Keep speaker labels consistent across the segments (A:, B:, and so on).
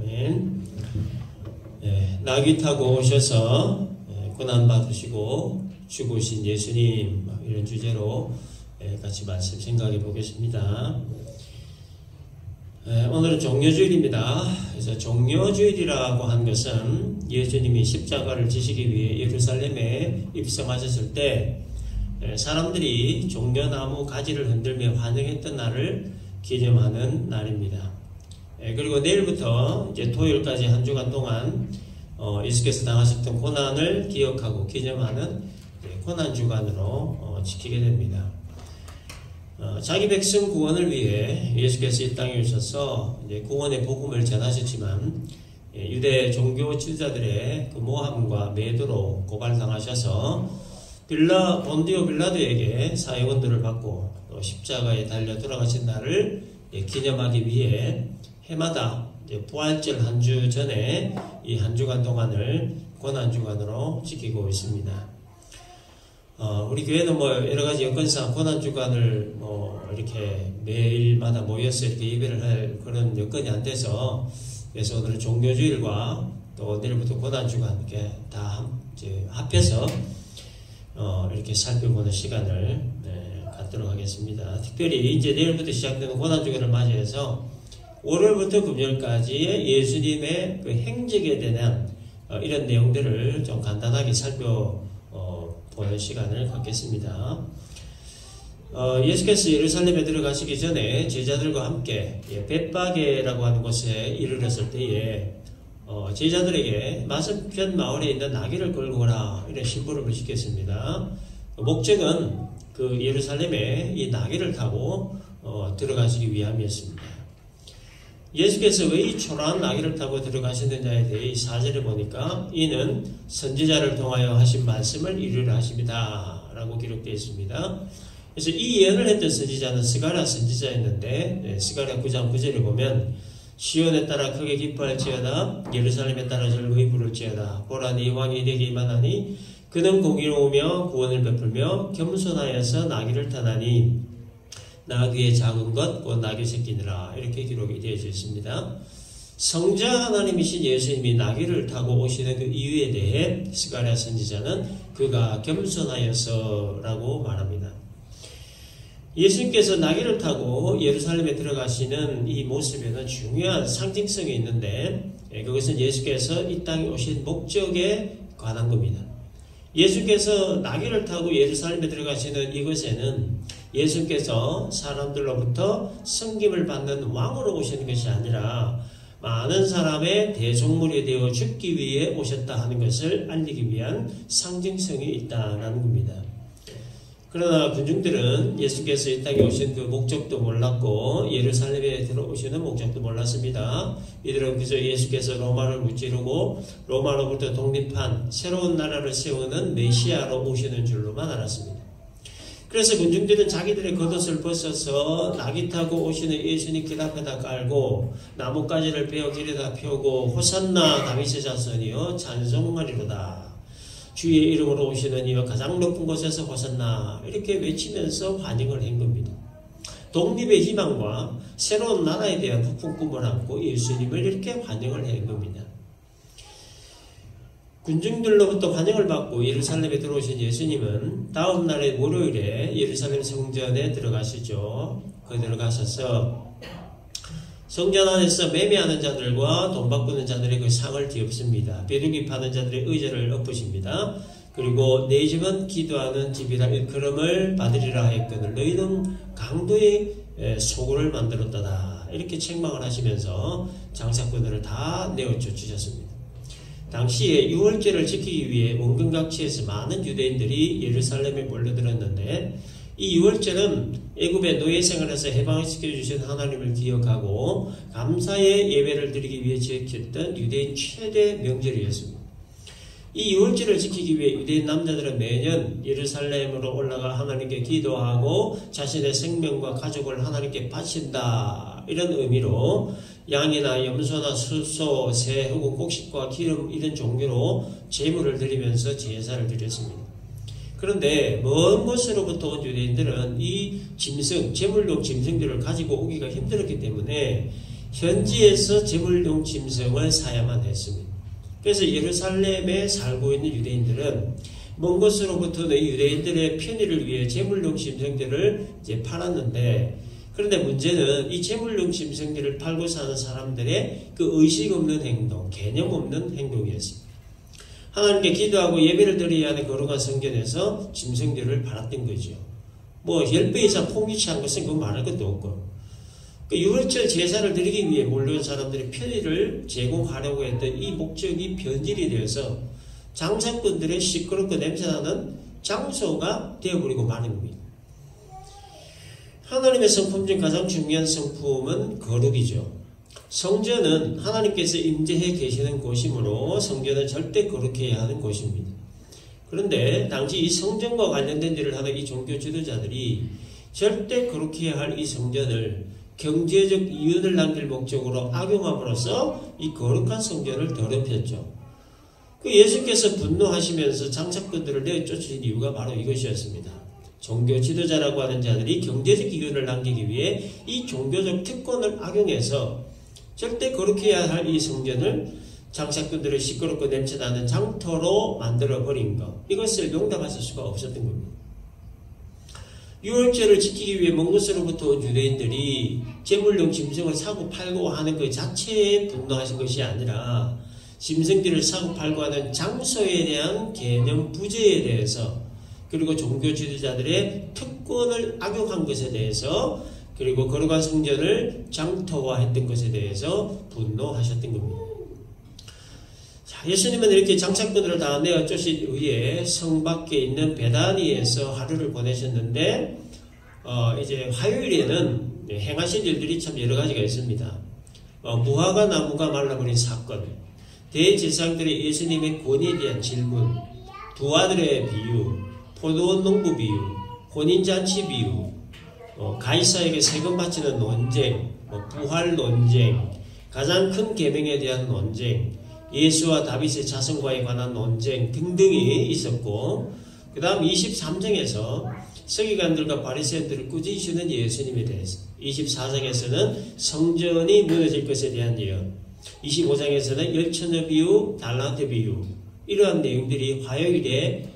A: 아멘. 나귀 타고 오셔서 고난 받으시고 죽으신 예수님, 이런 주제로 같이 말씀 생각해 보겠습니다. 오늘은 종려주일입니다. 그래서 종려주일이라고 한 것은 예수님이 십자가를 지시기 위해 예루살렘에 입성하셨을 때 사람들이 종려나무 가지를 흔들며 환영했던 날을 기념하는 날입니다. 그리고 내일부터 이제 토요일까지 한 주간 동안 예수께서 당하셨던 고난을 기억하고 기념하는 고난주간으로 지키게 됩니다. 자기 백성 구원을 위해 예수께서 이 땅에 오셔서 이제 구원의 복음을 전하셨지만 유대 종교 지도자들의 그 모함과 매도로 고발당하셔서 본디오 빌라도에게 사형언도를 받고 또 십자가에 달려 돌아가신 날을 기념하기 위해 해마다 부활절 한 주 전에 이 한 주간 동안을 고난주간으로 지키고 있습니다. 우리 교회는 여러 가지 여건상 고난주간을 이렇게 매일마다 모여서 이렇게 예배를 할 그런 여건이 안 돼서, 그래서 오늘은 종교주일과 또 내일부터 고난주간 이렇게 다 합해서 이렇게 살펴보는 시간을 갖도록 하겠습니다. 특별히 이제 내일부터 시작되는 고난주간을 맞이해서 월요일부터 금요일까지의 예수님의 그 행적에 대한 이런 내용들을 좀 간단하게 살펴보는 시간을 갖겠습니다. 예수께서 예루살렘에 들어가시기 전에 제자들과 함께 벳바게라고 하는 곳에 이르렀을 때에 제자들에게 맞은편 마을에 있는 나귀를 끌고 오라, 이런 심부름을 시켰습니다. 목적은 그 예루살렘에 이 나귀를 타고 들어가시기 위함이었습니다. 예수께서 왜 이 초라한 나귀를 타고 들어가셨느냐에 대해 4절에 보니까 이는 선지자를 통하여 하신 말씀을 이루려 하십니다 라고 기록되어 있습니다. 그래서 이 예언을 했던 선지자는 스가랴 선지자였는데, 스가랴 9장 9절에 보면 시온에 따라 크게 기뻐할지어다, 예루살렘에 따라 즐거이 부를지어다, 보라 네 왕이 내게 임하나니 그는 공의로우며 구원을 베풀며 겸손하여서 나귀를 타나니 나귀의 작은 것 곧 나귀 새끼니라, 이렇게 기록이 되어져 있습니다. 성자 하나님이신 예수님이 나귀를 타고 오시는 그 이유에 대해 스가랴 선지자는 그가 겸손하여서라고 말합니다. 예수님께서 나귀를 타고 예루살렘에 들어가시는 이 모습에는 중요한 상징성이 있는데, 그것은 예수께서 이 땅에 오신 목적에 관한 겁니다. 예수께서 나귀를 타고 예루살렘에 들어가시는 이것에는 예수께서 사람들로부터 섬김을 받는 왕으로 오시는 것이 아니라 많은 사람의 대속물이 되어 죽기 위해 오셨다 하는 것을 알리기 위한 상징성이 있다는 겁니다. 그러나 군중들은 예수께서 이 땅에 오신 그 목적도 몰랐고 예루살렘에 들어오시는 목적도 몰랐습니다. 이들은 그저 예수께서 로마를 무찌르고 로마로부터 독립한 새로운 나라를 세우는 메시아로 오시는 줄로만 알았습니다. 그래서 군중들은 자기들의 겉옷을 벗어서 나귀 타고 오시는 예수님 길 앞에다 깔고 나뭇가지를 베어 길에다 펴고 호산나 다윗의 자손이여 찬송하리로다, 주의 이름으로 오시는 이여 가장 높은 곳에서 호산나, 이렇게 외치면서 환영을 한 겁니다. 독립의 희망과 새로운 나라에 대한 부푼 꿈을 안고 예수님을 이렇게 환영을 한 겁니다. 군중들로부터 환영을 받고 예루살렘에 들어오신 예수님은 다음 날의 월요일에 예루살렘 성전에 들어가시죠. 들어가셔서 성전 안에서 매매하는 자들과 돈 바꾸는 자들의 그 상을 뒤엎습니다. 비둘기 파는 자들의 의자를 엎으십니다. 그리고 내 집은 기도하는 집이라 일컬음을 받으리라 하였거늘 너희는 강도의 소굴을 만들었다다, 이렇게 책망을 하시면서 장사꾼들을 다 내어쫓으셨습니다. 당시에 유월절을 지키기 위해 원근각지에서 많은 유대인들이 예루살렘에 몰려들었는데, 이 유월절은 애굽의 노예 생활에서 해방시켜 주신 하나님을 기억하고 감사의 예배를 드리기 위해 지켰던 유대인 최대 명절이었습니다. 이 유월절을 지키기 위해 유대인 남자들은 매년 예루살렘으로 올라가 하나님께 기도하고 자신의 생명과 가족을 하나님께 바친다, 이런 의미로 양이나 염소나 수소, 새 혹은 곡식과 기름 이런 종류로 제물을 드리면서 제사를 드렸습니다. 그런데 먼 곳으로부터 온 유대인들은 이 짐승, 제물용 짐승들을 가지고 오기가 힘들었기 때문에 현지에서 제물용 짐승을 사야만 했습니다. 그래서 예루살렘에 살고 있는 유대인들은 먼 곳으로부터 유대인들의 편의를 위해 제물용 짐승들을 이제 팔았는데, 그런데 문제는 이 제물용 짐승들을 팔고 사는 사람들의 그 의식 없는 행동, 개념 없는 행동이었습니다. 하나님께 기도하고 예배를 드려야 하는 거룩한 성전에서 짐승들을 팔았던 거죠. 뭐 10배 이상 폭리치한 것은 그거 말할 것도 없고, 그 유월절 제사를 드리기 위해 몰려온 사람들의 편의를 제공하려고 했던 이 목적이 변질이 되어서 장사꾼들의 시끄럽고 냄새나는 장소가 되어버리고 마는 겁니다. 하나님의 성품 중 가장 중요한 성품은 거룩이죠. 성전은 하나님께서 임재해 계시는 곳이므로 성전은 절대 거룩해야 하는 곳입니다. 그런데 당시 이 성전과 관련된 일을 하는 이 종교 지도자들이 절대 거룩해야 할 이 성전을 경제적 이윤을 남길 목적으로 악용함으로써 이 거룩한 성전을 더럽혔죠. 그 예수께서 분노하시면서 장사꾼들을 내쫓으신 이유가 바로 이것이었습니다. 종교 지도자라고 하는 자들이 경제적 이윤을 남기기 위해 이 종교적 특권을 악용해서 절대 거룩해야 할 이 성전을 장사꾼들을 시끄럽고 냄새나는 장터로 만들어버린 것, 이것을 용납하실 수가 없었던 겁니다. 유월절을 지키기 위해 먼 곳으로부터 온 유대인들이 제물용 짐승을 사고 팔고 하는 것 자체에 분노하신 것이 아니라 짐승들을 사고 팔고 하는 장소에 대한 개념 부재에 대해서, 그리고 종교 지도자들의 특권을 악용한 것에 대해서, 그리고 거룩한 성전을 장터화했던 것에 대해서 분노하셨던 겁니다. 자, 예수님은 이렇게 장사꾼들을 다 내어쫓은 후에 성 밖에 있는 베다니에서 하루를 보내셨는데, 이제 화요일에는 행하신 일들이 참 여러 가지가 있습니다. 무화과 나무가 말라버린 사건, 대제사장들의 예수님의 권위에 대한 질문, 두 아들의 비유, 포도원 농부 비유, 혼인잔치 비유, 가이사에게 세금 바치는 논쟁, 부활 논쟁, 가장 큰 계명에 대한 논쟁, 예수와 다윗의 자손과에 관한 논쟁 등등이 있었고, 그 다음 23장에서 서기관들과 바리새인들을 꾸짖으시는 예수님에 대해서, 24장에서는 성전이 무너질 것에 대한 예언, 25장에서는 열처녀 비유, 달란트 비유, 이러한 내용들이 화요일에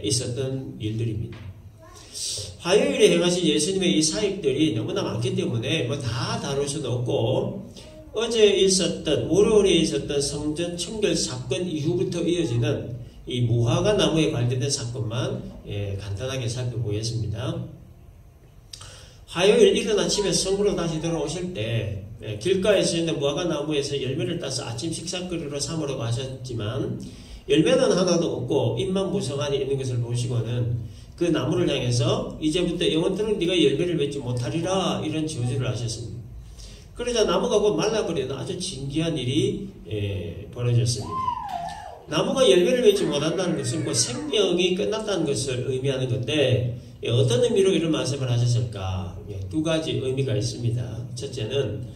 A: 있었던 일들입니다. 화요일에 행하신 예수님의 이 사역들이 너무나 많기 때문에 뭐 다 다룰 수도 없고, 어제 있었던, 월요일에 있었던 성전 청결 사건 이후부터 이어지는 이 무화과 나무에 관련된 사건만 간단하게 살펴보겠습니다. 화요일 이른 아침에 성으로 다시 들어오실 때 길가에서 있는 무화과 나무에서 열매를 따서 아침 식사거리로 삼으러 가셨지만 열매는 하나도 없고 잎만 무성하니 있는 것을 보시고는 그 나무를 향해서 이제부터 영원토록 네가 열매를 맺지 못하리라, 이런 저주를 하셨습니다. 그러자 나무가 곧 말라버리는 아주 진기한 일이 벌어졌습니다. 나무가 열매를 맺지 못한다는 것은 곧 생명이 끝났다는 것을 의미하는 건데, 어떤 의미로 이런 말씀을 하셨을까? 두 가지 의미가 있습니다. 첫째는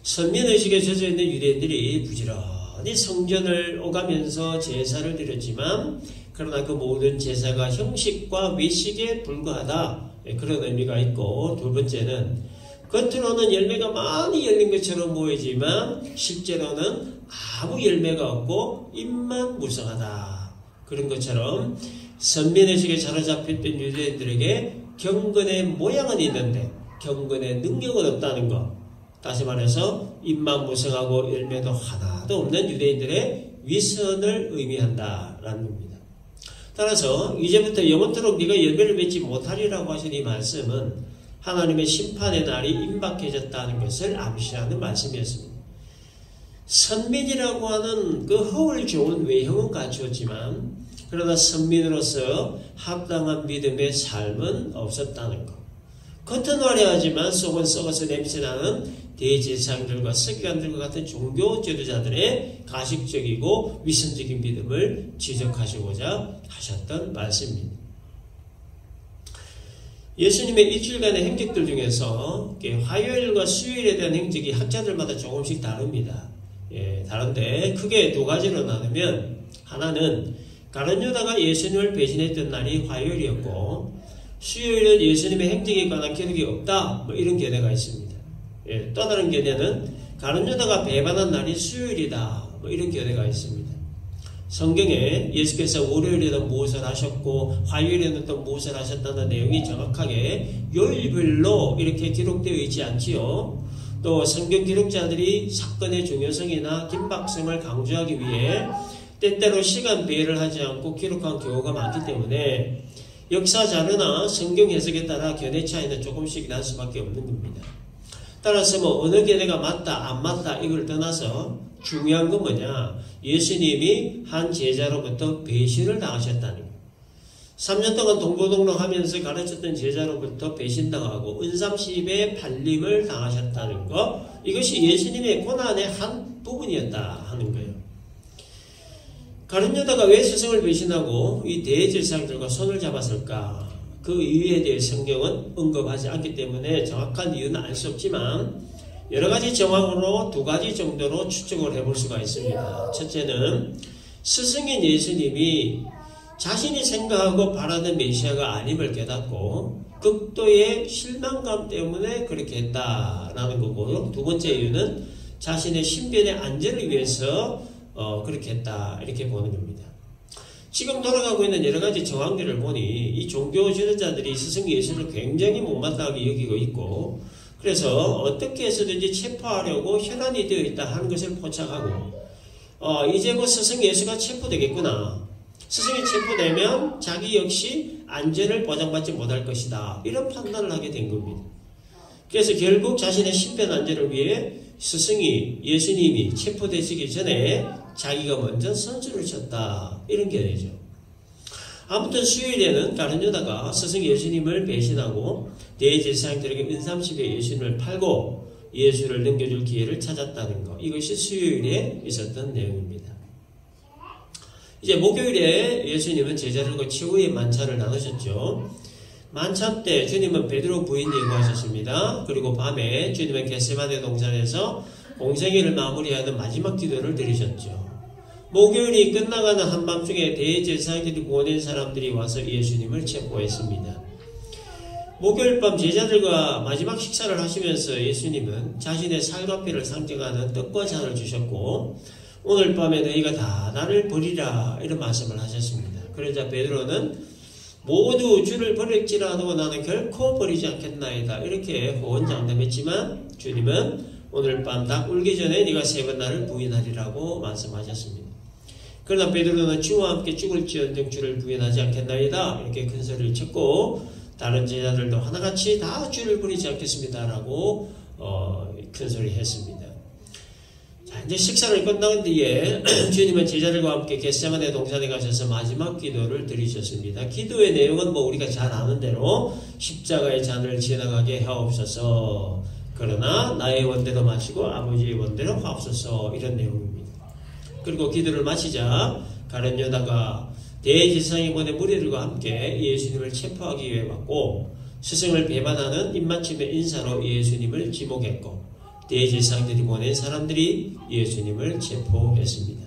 A: 선민의식에 젖어있는 유대인들이 부지런히 성전을 오가면서 제사를 드렸지만, 그러나 그 모든 제사가 형식과 외식에 불과하다, 그런 의미가 있고, 두 번째는 겉으로는 열매가 많이 열린 것처럼 보이지만 실제로는 아무 열매가 없고 잎만 무성하다, 그런 것처럼 선민의식에 사로잡혔던 유대인들에게 경건의 모양은 있는데 경건의 능력은 없다는 것, 다시 말해서 잎만 무성하고 열매도 하나도 없는 유대인들의 위선을 의미한다라는 겁니다. 따라서 이제부터 영원토록 네가 열매를 맺지 못하리라고 하신 이 말씀은 하나님의 심판의 날이 임박해졌다는 것을 암시하는 말씀이었습니다. 선민이라고 하는 그 허울 좋은 외형은 갖추었지만 그러나 선민으로서 합당한 믿음의 삶은 없었다는 것. 겉은 화려하지만 속은 썩어서 냄새나는 대제사장들과 서기관들과 같은 종교 지도자들의 가식적이고 위선적인 믿음을 지적하시고자 하셨던 말씀입니다. 예수님의 일주일간의 행적들 중에서 화요일과 수요일에 대한 행적이 학자들마다 조금씩 다릅니다. 다른데 크게 두 가지로 나누면, 하나는 가룟 유다가 예수님을 배신했던 날이 화요일이었고, 수요일은 예수님의 행적에 관한 기록이 없다, 이런 견해가 있습니다. 또 다른 견해는 가룟 유다가 배반한 날이 수요일이다. 뭐 이런 견해가 있습니다. 성경에 예수께서 월요일에는 무엇을 하셨고 화요일에는 또 무엇을 하셨다는 내용이 정확하게 요일별로 이렇게 기록되어 있지 않지요. 또 성경 기록자들이 사건의 중요성이나 긴박성을 강조하기 위해 때때로 시간 배열을 하지 않고 기록한 경우가 많기 때문에 역사 자료나 성경 해석에 따라 견해 차이는 조금씩 날 수밖에 없는 겁니다. 따라서 뭐 어느 견해가 맞다 안 맞다 이걸 떠나서 중요한 건 뭐냐, 예수님이 한 제자로부터 배신을 당하셨다는 거예요. 3년 동안 동고동락하면서 가르쳤던 제자로부터 배신당하고 은삼십에 팔림을 당하셨다는 것, 이것이 예수님의 고난의 한 부분이었다 하는 거예요. 가룟 유다가 왜 스승을 배신하고 이 대제사장들과 손을 잡았을까? 그 이유에 대해 성경은 언급하지 않기 때문에 정확한 이유는 알 수 없지만 여러 가지 정황으로 두 가지 정도로 추측을 해볼 수가 있습니다. 첫째는 스승인 예수님이 자신이 생각하고 바라는 메시아가 아님을 깨닫고 극도의 실망감 때문에 그렇게 했다라는 거고, 두 번째 이유는 자신의 신변의 안전을 위해서 그렇게 했다 이렇게 보는 겁니다. 지금 돌아가고 있는 여러 가지 정황들을 보니 이 종교 지도자들이 스승 예수를 굉장히 못마땅하게 여기고 있고, 그래서 어떻게 해서든지 체포하려고 혈안이 되어 있다 하는 것을 포착하고 이제 뭐 스승 예수가 체포되겠구나, 스승이 체포되면 자기 역시 안전을 보장받지 못할 것이다, 이런 판단을 하게 된 겁니다. 그래서 결국 자신의 신변 안전을 위해 스승이 예수님이 체포되시기 전에 자기가 먼저 선수를 쳤다, 이런 견해죠. 아무튼 수요일에는 가룟 유다가 스승 예수님을 배신하고 대제사장들에게 은삼십에 예수님을 팔고 예수를 넘겨줄 기회를 찾았다는 것, 이것이 수요일에 있었던 내용입니다. 이제 목요일에 예수님은 제자들과 최후의 만찬을 나누셨죠. 만찬 때 주님은 베드로 부인 예고하셨습니다. 그리고 밤에 주님은 겟세마네 동산에서 공생애를 마무리하는 마지막 기도를 드리셨죠. 목요일이 끝나가는 한밤중에 대제사장들이 보낸 사람들이 와서 예수님을 체포했습니다. 목요일 밤 제자들과 마지막 식사를 하시면서 예수님은 자신의 살갑기를 상징하는 떡과 잔을 주셨고, 오늘 밤에 너희가 다 나를 버리라, 이런 말씀을 하셨습니다. 그러자 베드로는 모두 주를 버릴지라도 나는 결코 버리지 않겠나이다, 이렇게 호언장담했지만 주님은 오늘 밤 닭 울기 전에 네가 3번 나를 부인하리라고 말씀하셨습니다. 그러나 베드로는 주와 함께 죽을지언정 주를 부인하지 않겠나이다, 이렇게 큰 소리를 쳤고, 다른 제자들도 하나같이 다 주를 버리지 않겠습니다라고 큰 소리 했습니다. 자, 이제 식사를 끝난 뒤에 주님은 제자들과 함께 겟세마네 동산에 가셔서 마지막 기도를 드리셨습니다. 기도의 내용은 뭐 우리가 잘 아는 대로 십자가의 잔을 지나가게 하옵소서, 그러나 나의 원대로 마시고 아버지의 원대로 하옵소서, 이런 내용입니다. 그리고 기도를 마치자 가룟 유다가 대제사장이 보낸 무리들과 함께 예수님을 체포하기 위해 왔고, 스승을 배반하는 입맞춤의 인사로 예수님을 지목했고, 대제사장들이 보낸 사람들이 예수님을 체포했습니다.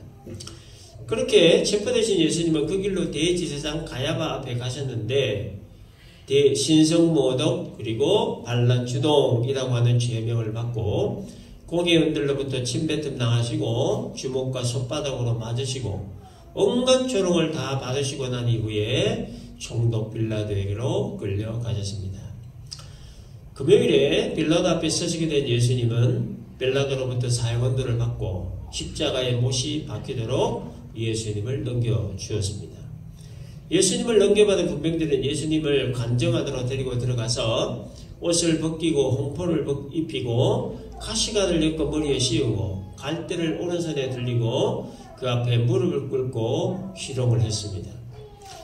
A: 그렇게 체포되신 예수님은 그 길로 대제사장 가야바 앞에 가셨는데 신성모독 그리고 반란주동이라고 하는 죄명을 받고 공회원들로부터 침뱉음 당하시고 주먹과 손바닥으로 맞으시고 온갖 조롱을 다 받으시고 난 이후에 총독 빌라도에게로 끌려가셨습니다. 금요일에 빌라도 앞에 서시게 된 예수님은 빌라도로부터 사형언도를 받고 십자가에 못이 박히도록 예수님을 넘겨주었습니다. 예수님을 넘겨받은 군병들은 예수님을 관정 안으로 데리고 들어가서 옷을 벗기고 홍포를 입히고 가시관을 엮어 머리에 씌우고 갈대를 오른손에 들리고 그 앞에 무릎을 꿇고 희롱을 했습니다.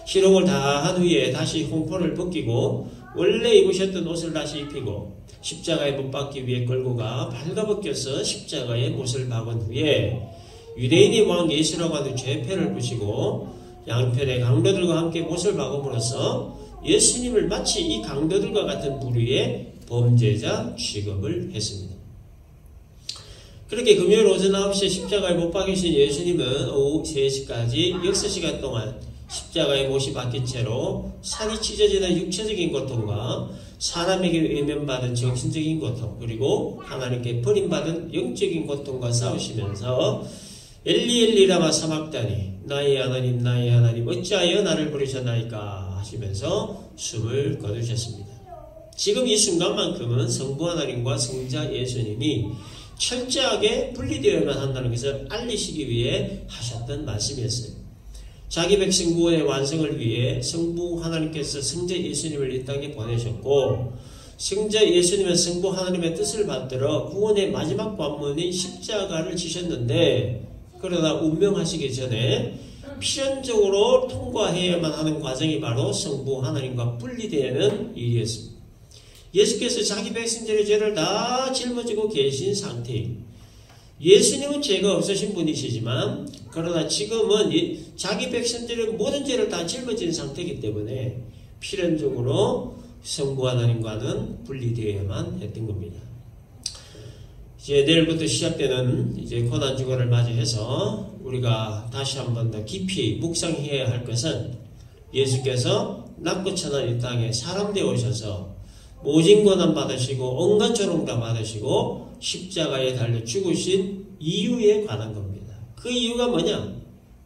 A: 희롱을 다 한 후에 다시 홍포를 벗기고 원래 입으셨던 옷을 다시 입히고 십자가에 못 박기 위해 끌고 가 발가벗겨서 십자가에 못을 박은 후에 유대인의 왕 예수라고 하는 죄패를 부시고 양편의 강도들과 함께 못을 박음으로써 예수님을 마치 이 강도들과 같은 부류의 범죄자 취급을 했습니다. 그렇게 금요일 오전 9시에 십자가에 못 박이신 예수님은 오후 3시까지 6시간 동안 십자가에 못이 박힌 채로 살이 찢어지는 육체적인 고통과 사람에게 외면받은 정신적인 고통, 그리고 하나님께 버림받은 영적인 고통과 싸우시면서 엘리 엘리 라마 사막다니 나의 하나님 어찌하여 나를 부르셨나이까 하시면서 숨을 거두셨습니다. 지금 이 순간만큼은 성부 하나님과 성자 예수님이 철저하게 분리되어야만 한다는 것을 알리시기 위해 하셨던 말씀이었어요. 자기 백성 구원의 완성을 위해 성부 하나님께서 성자 예수님을 이 땅에 보내셨고, 성자 예수님은 성부 하나님의 뜻을 받들어 구원의 마지막 관문인 십자가를 지셨는데, 그러나 운명하시기 전에 필연적으로 통과해야만 하는 과정이 바로 성부 하나님과 분리되는 일이었습니다. 예수께서 자기 백성들의 죄를 다 짊어지고 계신 상태입니다. 예수님은 죄가 없으신 분이시지만, 그러나 지금은 자기 백성들의 모든 죄를 다 짊어진 상태이기 때문에 필연적으로 성부 하나님과는 분리되어야만 했던 겁니다. 이제 내일부터 시작되는 이제 고난주간을 맞이해서 우리가 다시 한 번 더 깊이 묵상해야 할 것은, 예수께서 낮고 천한 이 땅에 사람 되어 오셔서 모진 고난 받으시고 온갖 조롱 다 받으시고 십자가에 달려 죽으신 이유에 관한 겁니다. 그 이유가 뭐냐?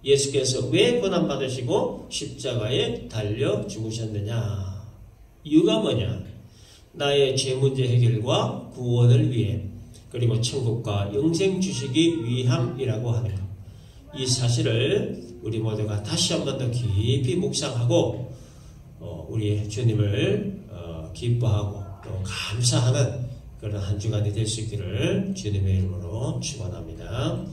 A: 예수께서 왜 고난 받으시고 십자가에 달려 죽으셨느냐? 이유가 뭐냐? 나의 죄 문제 해결과 구원을 위해, 그리고 천국과 영생 주시기 위함이라고 하는 것. 이 사실을 우리 모두가 다시 한 번 더 깊이 묵상하고 우리 주님을 기뻐하고 또 감사하는 그런 한 주간이 될 수 있기를 주님의 이름으로 축원합니다.